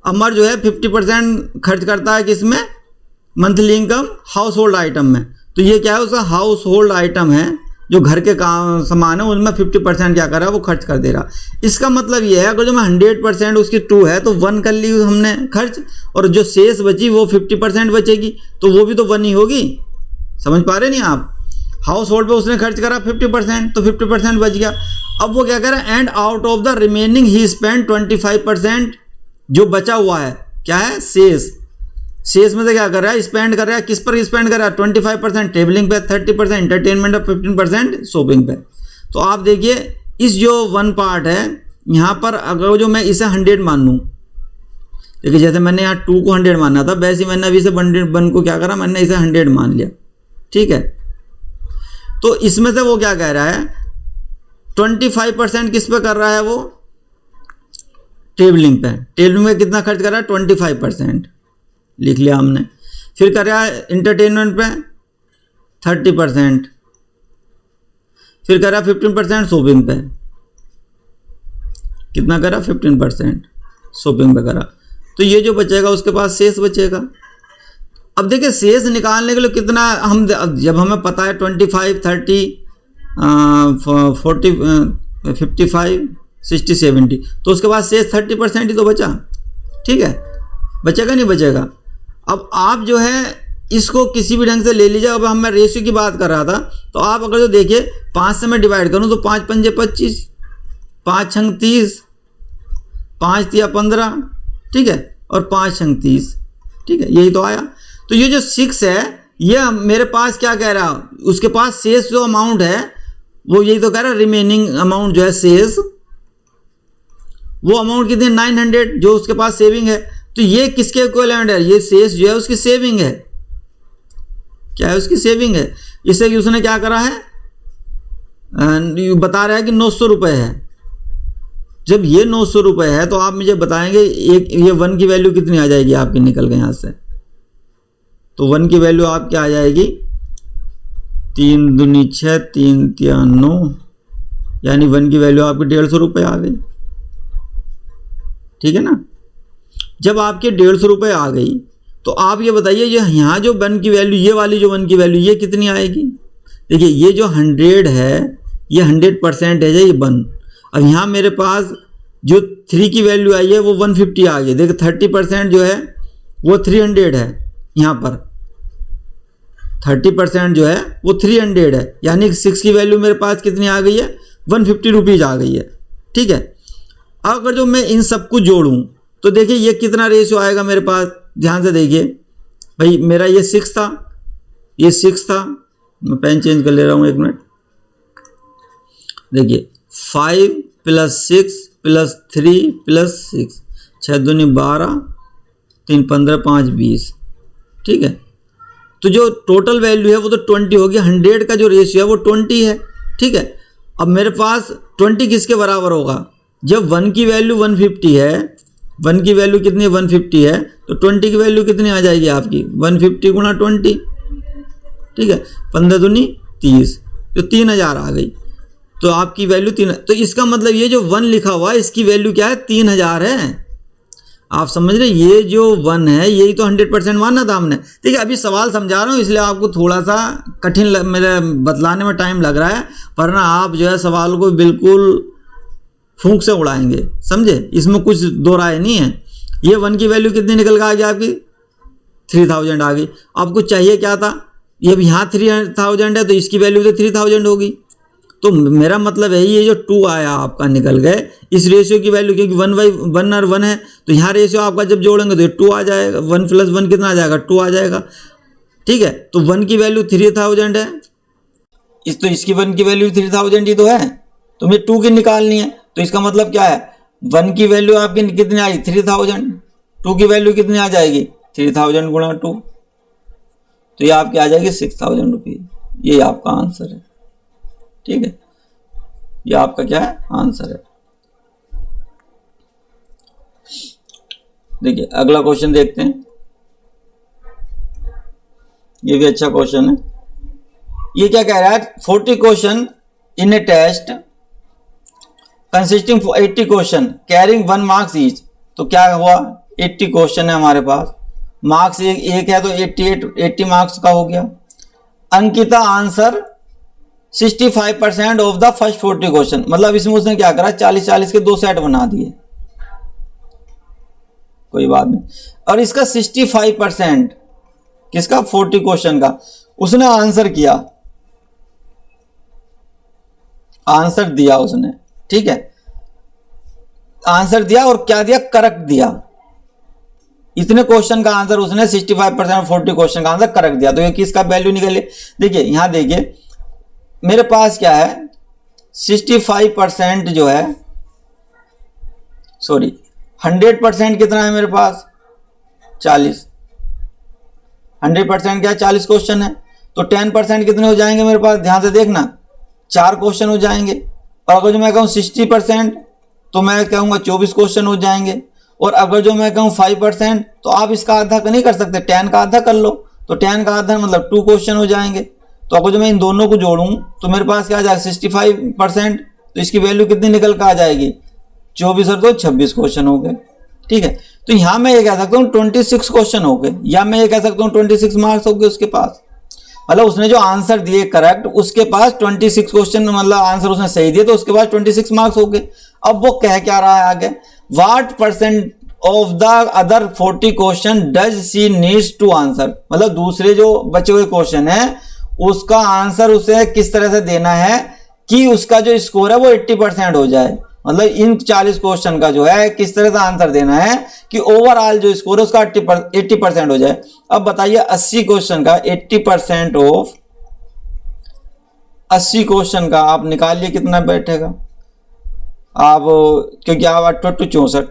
अमर जो है 50% खर्च करता है किसमें, monthly income house hold item में। तो ये क्या है, उसका हाउस होल्ड आइटम है, जो घर के काम सामान है उनमें 50% क्या कर रहा है, वो खर्च कर दे रहा। इसका मतलब ये है अगर जो मैं 100% उसकी 2 है तो 1 कर ली हमने खर्च, और जो शेष बची वो 50% बचेगी, तो वो भी तो 1 ही होगी। समझ पा रहे नहीं आप, हाउस होल्ड पे उसने खर्च करा 50%, तो 50% बच गया। अब वो क्या कर रहा है, and out of the remaining he spend 25%, जो बचा हुआ है क्या है, शेष में से क्या कर रहा है, स्पेंड कर रहा है, किस पर स्पेंड कर रहा है, 25% ट्रेवलिंग पे, 30% एंटरटेनमेंट और 15% शॉपिंग पे। तो आप देखिए इस जो 1 पार्ट है यहाँ पर, अगर जो मैं इसे 100 मान लूँ, देखिए जैसे मैंने यहाँ 2 को 100 माना था, वैसे मैंने अभी इसे 1 को क्या करा, मैंने इसे 100 मान लिया, ठीक है। तो इसमें से वो क्या कह रहा है, 25% किस पे कर रहा है, वो ट्रेवलिंग पे। ट्रेवलिंग में कितना खर्च कर रहा है, 25% लिख लिया हमने। फिर कर रहा है इंटरटेनमेंट पे 30%, फिर कर रहा है 15% शॉपिंग पे। कितना करा, 15% शॉपिंग पे करा। तो ये जो बचेगा उसके पास शेष बचेगा। अब देखिए शेष निकालने के लिए कितना हम, जब हमें पता है 25, 30, 40, 55, 60, 70, तो उसके बाद शेष 30% ही तो बचा, ठीक है, बचेगा नहीं बचेगा। अब आप जो है इसको किसी भी ढंग से ले लीजिए। अब मैं रेशियो की बात कर रहा था, तो आप अगर जो देखिए 5 से मैं डिवाइड करूं तो 5 पंजे 25, 5 छंग 30, 5 तिया 15, ठीक है, और 5 छंग 30, ठीक है, यही तो आया। तो ये जो 6 है ये मेरे पास क्या कह रहा, उसके पास शेष जो अमाउंट है वो यही तो कह रहा है, रिमेनिंग अमाउंट जो है शेष, वो अमाउंट कितनी, 900, जो उसके पास सेविंग है। तो ये किसके इक्विवेलेंट है, ये शेष जो है उसकी सेविंग है, क्या है, उसकी सेविंग है। इससे उसने क्या करा है, बता रहा है कि 900 रुपये है। जब ये 900 रुपये है तो आप मुझे बताएंगे ये 1 की वैल्यू कितनी आ जाएगी आपकी, निकल गए यहाँ से। तो 1 की वैल्यू आपकी आ जाएगी 3 दूनी 6, 3 तिया 9, यानी 1 की वैल्यू आपकी 150 रुपये आ गई, ठीक है ना। जब आपके 150 रुपये आ गई तो आप ये बताइए यहाँ जो 1 की वैल्यू, ये वाली जो 1 की वैल्यू ये कितनी आएगी। देखिए ये जो 100 है ये 100% है ये 1। अब यहाँ मेरे पास जो 3 की वैल्यू आई है वो 150 आ गई। देखिए 30% जो है वो 300 है, यहाँ पर 30% जो है वो 300 है, यानी 6 की वैल्यू मेरे पास कितनी आ गई है, 150 रुपीज़ आ गई है, ठीक है। अगर जो मैं इन सबको जोड़ूं तो देखिए ये कितना रेशियो आएगा मेरे पास, ध्यान से देखिए भाई, मेरा ये 6 था, ये 6 था, मैं पेन चेंज कर ले रहा हूँ 1 मिनट। देखिए 5 + 6 + 3 + 6, 6 दूनी 12, 3 15, 5 20, ठीक है। तो जो टोटल वैल्यू है वो तो 20 होगी, 100 का जो रेशियो है वो 20 है, ठीक है। अब मेरे पास 20 किसके बराबर होगा, जब 1 की वैल्यू 150 है, 1 की वैल्यू कितनी है, 150 है, तो 20 की वैल्यू कितनी आ जाएगी आपकी, 150 गुणा 20, ठीक है, 15 दूनी 30, तो 3000 आ गई। तो आपकी वैल्यू 3, तो इसका मतलब ये जो 1 लिखा हुआ है इसकी वैल्यू क्या है, 3000 है। आप समझ रहे, ये जो 1 है यही तो 100% माना था हमने। ठीक है, अभी सवाल समझा रहा हूँ इसलिए आपको थोड़ा सा कठिन मेरे बतलाने में टाइम लग रहा है, पर ना आप जो है सवाल को बिल्कुल फूंक से उड़ाएंगे, समझे, इसमें कुछ दो राय नहीं है। ये 1 की वैल्यू कितनी निकल के आ गई आपकी, 3000 आ गई। आपको चाहिए क्या था, ये यहाँ 3000 है तो इसकी वैल्यू तो 3000 होगी। तो मेरा मतलब है ये जो 2 आया आपका निकल गए इस रेशियो की वैल्यू, क्योंकि 1/1 और 1 है तो यहाँ रेशियो आपका जब जोड़ेंगे तो 2 आ जाएगा, 1 + 1 कितना आ जाएगा, 2 आ जाएगा। ठीक है, तो 1 की वैल्यू 3000 है, तो इसकी 1 की वैल्यू 3000 ही तो है, तो मुझे 2 की निकालनी है। तो इसका मतलब क्या है, 1 की वैल्यू आपकी कितनी आई, 3000, 2 की वैल्यू कितनी आ जाएगी, 3000 गुणा 2, तो ये आपकी आ जाएगी 6000 रुपये। ये आपका आंसर है। ठीक है, ये आपका क्या है, आंसर है। देखिए अगला क्वेश्चन देखते हैं, ये भी अच्छा क्वेश्चन है। ये क्या कह रहा है, 40 question in a test consisting 80 question carrying 1 marks each. तो क्या हुआ, 80 क्वेश्चन है हमारे पास, मार्क्स एक है तो 80 मार्क्स का हो गया। Ankita answer 65% of the first 40 question, मतलब इसमें उसने क्या करा, 40-40 के 2 सेट बना दिए, कोई बात नहीं। और इसका 65% किसका, 40 क्वेश्चन का उसने आंसर किया, आंसर दिया उसने, ठीक है, आंसर दिया और क्या दिया, करेक्ट दिया। इतने क्वेश्चन का आंसर उसने 65% 40 क्वेश्चन का आंसर करेक्ट दिया। तो ये किसका वैल्यू निकले, देखिए यहां देखिए मेरे पास क्या है, 65% जो है, सॉरी 100% कितना है मेरे पास, 40। 100% क्या है, 40 क्वेश्चन है, तो 10% कितने हो जाएंगे मेरे पास, ध्यान से देखना, 4 क्वेश्चन हो जाएंगे। और अगर जो मैं कहूँ 60% तो मैं कहूँगा 24 क्वेश्चन हो जाएंगे। और अगर जो मैं कहूँ 5% तो आप इसका आधा नहीं कर सकते, 10 का आधा कर लो, तो 10 का आधा मतलब 2 क्वेश्चन हो जाएंगे। तो अगर जो मैं इन दोनों को जोड़ूं तो मेरे पास क्या आ जाएगा, 65%, तो इसकी वैल्यू कितनी निकल कर आ जाएगी, 24 और 2 26 क्वेश्चन हो गए, ठीक है। तो यहां मैं ये कह सकता हूँ 26 क्वेश्चन हो गए, या मैं ये कह सकता हूँ 26 मार्क्स हो गए उसके पास, मतलब उसने जो आंसर दिए करेक्ट, उसके पास 26 क्वेश्चन, मतलब आंसर उसने सही दिए तो उसके पास 26 मार्क्स हो गए। अब वो कह क्या रहा है आगे, what percent of the other 40 question does she needs to answer, मतलब दूसरे जो बचे हुए क्वेश्चन है उसका आंसर उसे किस तरह से देना है कि उसका जो स्कोर है वो 80% हो जाए, मतलब इन 40 क्वेश्चन का जो है किस तरह से आंसर देना है कि ओवरऑल जो स्कोर है उसका 80% हो जाए। अब बताइए 80 क्वेश्चन का 80% ऑफ 80 क्वेश्चन का आप निकालिए कितना बैठेगा आप, क्योंकि आप 8 to 64,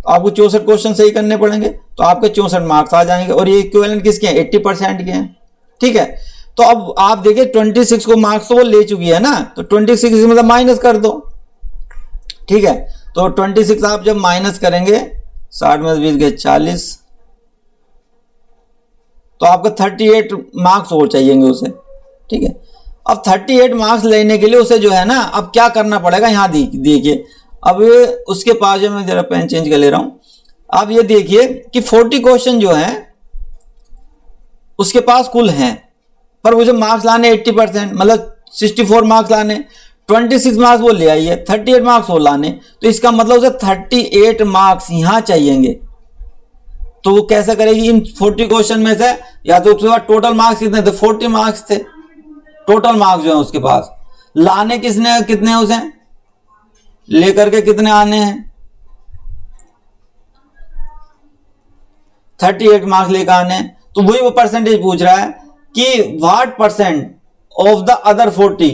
आपको 64 क्वेश्चन सही करने पड़ेंगे, तो आपके 64 मार्क्स आ जाएंगे। और ये इक्विवेलेंट किसके हैं, 80% के हैं, ठीक है। तो अब आप देखिए 26 को मार्क्स तो वो ले चुकी है ना, तो 26 मतलब माइनस कर दो, ठीक है। तो 26 आप जब माइनस करेंगे, 60 में 20 गए 40, तो आपको 38 मार्क्स और चाहिएंगे उसे, ठीक है। अब 38 मार्क्स लेने के लिए उसे जो है ना, अब क्या करना पड़ेगा, यहां देखिए, अब उसके पास जो, मैं जरा पेन चेंज कर ले रहा हूं। अब ये देखिए कि 40 क्वेश्चन जो है उसके पास कुल हैं, पर वो जो मार्क्स लाने 80%, मतलब 64 मार्क्स लाने, 26 मार्क्स वो ले आई है, 38 मार्क्स वो लाने, तो इसका मतलब उसे 38 मार्क्स यहां चाहिएंगे। तो वो कैसे करेगी, इन 40 क्वेश्चन में से, या तो उसके पास टोटल मार्क्स कितने थे, 40 मार्क्स थे, टोटल मार्क्स जो है उसके पास, लाने कितने हैं उसे, लेकर के कितने आने हैं, 38 मार्क्स लेकर आने हैं। तो वही वो परसेंटेज पूछ रहा है कि what percent of the other 40,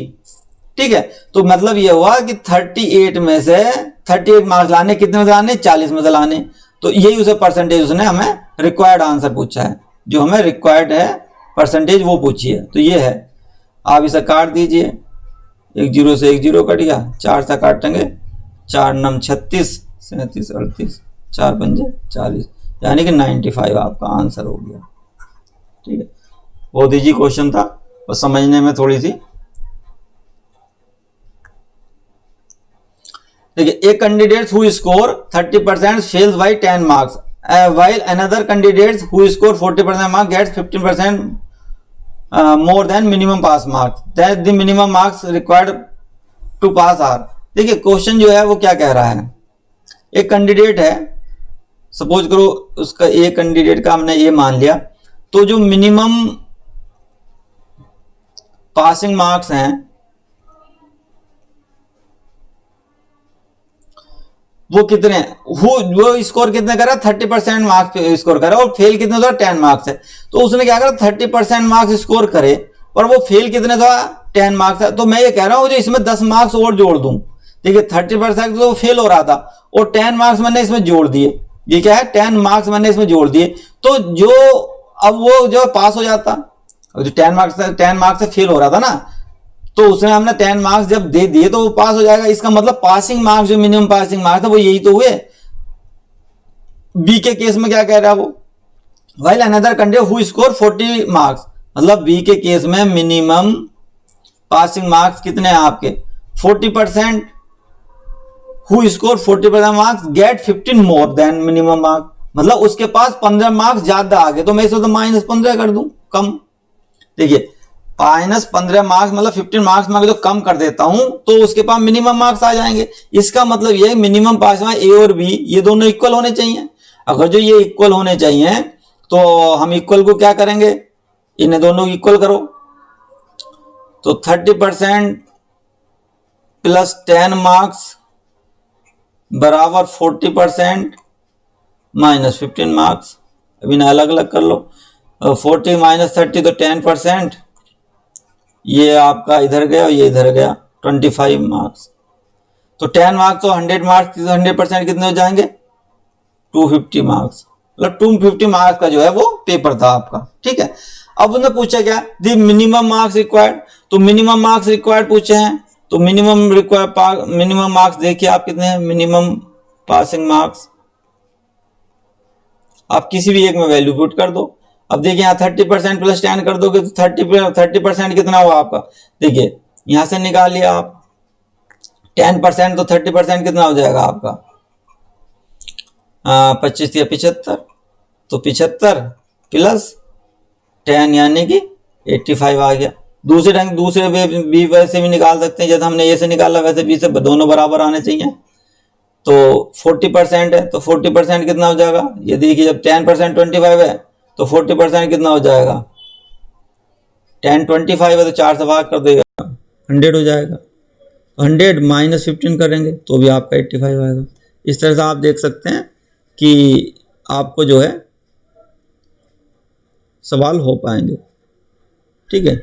ठीक है। तो मतलब ये हुआ कि 38 में से 38 मार्क्स लाने, कितने में से लाने, 40 में से लाने। तो यही उसे परसेंटेज उसने हमें रिक्वायर्ड आंसर पूछा है, जो हमें रिक्वायर्ड है परसेंटेज वो पूछी है। तो ये है, आप इसे काट दीजिए, 1 0 से 1 0 कट गया, 4 से काटेंगे, 4 9 36, 37 38, 4 5 40, यानी कि 95 आपका आंसर हो गया, ठीक है। बहुत ईजी क्वेश्चन था, और समझने में थोड़ी सी, देखिए, एक candidate who score 30% fails by 10 marks, while another candidate who score 40% marks gets 15% more than minimum pass marks, that the minimum marks required to pass are। देखिए क्वेश्चन जो है वो क्या कह रहा है, एक कैंडिडेट है, सपोज करो उसका एक कैंडिडेट का हमने ये मान लिया, तो जो मिनिमम पासिंग मार्क्स हैं वो कितने, वो स्कोर कितने करा, 30% मार्क्स स्कोर करा, और फेल कितने था, 10 मार्क्स है। तो उसने क्या करा, 30% मार्क्स स्कोर करे, पर वो फेल कितने था, 10 मार्क्स है। तो मैं ये कह रहा हूं जो इसमें 10 मार्क्स और जोड़ दूं, देखिए 30% तो फेल हो रहा था, और 10 मार्क्स मैंने इसमें जोड़ दिए, ये क्या है, 10 मार्क्स मैंने इसमें जोड़ दिए, तो जो अब वो जो पास हो जाता, और जो 10 मार्क्स से फेल हो रहा था ना, तो उसने हमने 10 मार्क्स जब दे दिए तो वो पास हो जाएगा। इसका मतलब पासिंग मार्क्स जो मिनिमम पासिंग मार्क्स था वो यही तो हुए। बी के केस में क्या कह रहा है वो, while another candidate who score 40 marks, मतलब बी के केस में मिनिमम पासिंग मार्क्स कितने हैं आपके 40%, who score 40% marks gate 15 more than minimum marks, मतलब उसके पास 15 मार्क्स ज्यादा आ गए तो मैं इसे तो -15 कर दूं कम। देखिए -15 मार्क्स मतलब 15 मार्क्स में तो कम कर देता हूं तो उसके पास मिनिमम मार्क्स आ जाएंगे। इसका मतलब ये मिनिमम पास में ए और बी ये दोनों इक्वल होने चाहिए। अगर जो ये इक्वल होने चाहिए तो हम इक्वल को क्या करेंगे, इन्हें दोनों को इक्वल करो। तो 30% प्लस 10 मार्क्स बराबर 40% माइनस 15 मार्क्स। अब इन्हें अलग अलग कर लो, 40 माइनस 30 तो 10%, ये आपका इधर गया और ये इधर गया 25 मार्क्स। तो 10 मार्क्स तो 100 मार्क्स 100% कितने हो जाएंगे 250 मार्क्स, मतलब 250 मार्क्स का जो है वो पेपर था आपका। ठीक है, अब उन्होंने पूछा क्या दी मिनिमम मार्क्स रिक्वायर्ड, तो मिनिमम मार्क्स रिक्वायर्ड पूछे हैं तो मिनिमम मार्क्स देखिए आप कितने हैं, मिनिमम पासिंग मार्क्स आप किसी भी एक में वैल्यू पुट कर दो। अब देखिए यहाँ 30% प्लस 10 कर दोगे तो 30% कितना हुआ आपका, देखिए यहां से निकाल लिया आप 10% तो 30% कितना हो जाएगा आपका 25 या 75, तो 75 प्लस 10 यानी कि 85 आ गया। दूसरे ढंग दूसरे बी वैसे भी निकाल सकते हैं, जैसे हमने ए से निकाला वैसे बी से दोनों बराबर आने चाहिए। तो 40% है तो 40% कितना हो जाएगा, ये देखिए जब 10% 25 है तो 40% कितना हो जाएगा 10 25 है तो 4 से भाग कर देगा 100 हो जाएगा। 100 माइनस 15 करेंगे तो भी आपका 85 आएगा। इस तरह से आप देख सकते हैं कि आपको जो है सवाल हो पाएंगे। ठीक है,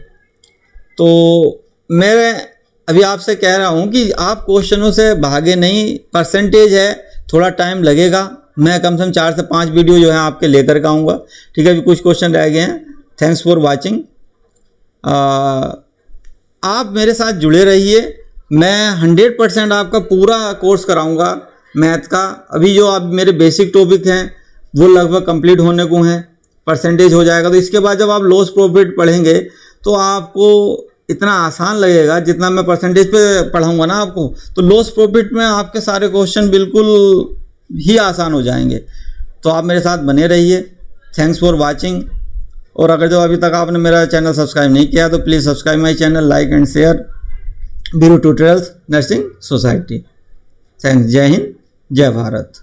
तो मैं अभी आपसे कह रहा हूं कि आप क्वेश्चनों से भागे नहीं, परसेंटेज है थोड़ा टाइम लगेगा, मैं कम से कम 4 से 5 वीडियो जो है आपके लेकर के आऊँगा। ठीक है, अभी कुछ क्वेश्चन रह गए हैं। थैंक्स फॉर वाचिंग, आप मेरे साथ जुड़े रहिए, मैं 100% आपका पूरा कोर्स कराऊंगा मैथ का। अभी जो आप मेरे बेसिक टॉपिक हैं वो लगभग कंप्लीट होने को हैं, परसेंटेज हो जाएगा। तो इसके बाद जब आप लॉस प्रॉफिट पढ़ेंगे तो आपको इतना आसान लगेगा जितना मैं परसेंटेज पे पढ़ाऊंगा ना आपको, तो लॉस प्रॉफिट में आपके सारे क्वेश्चन बिल्कुल ही आसान हो जाएंगे। तो आप मेरे साथ बने रहिए। थैंक्स फॉर वाचिंग, और अगर जो अभी तक आपने मेरा चैनल सब्सक्राइब नहीं किया तो please subscribe my channel, like and share Biru tutorials nursing society. Thanks, जय हिंद, जय भारत।